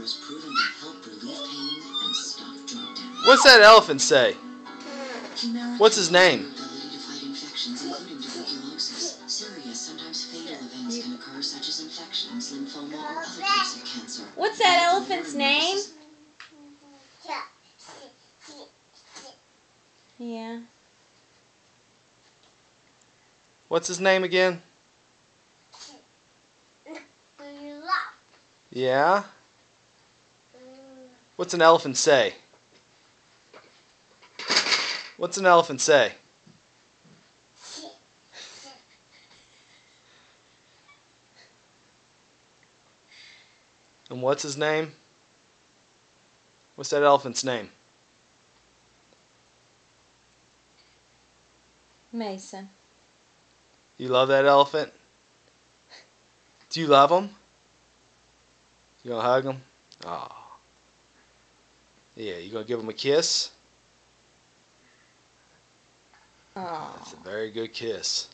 is proven to help relieve pain and stop drug damage. What's that elephant say? Humira What's his name? has the ability to fight infections, including tuberculosis. Serious, sometimes fatal events can occur, such as infections, lymphoma, or other types of cancer. What's that elephant's name? Yeah. What's his name again? Yeah? What's an elephant say? What's an elephant say? And what's his name? What's that elephant's name? Mason. You love that elephant? Do you love him? You gonna hug him? Oh. Yeah, you gonna give him a kiss? Oh. That's a very good kiss.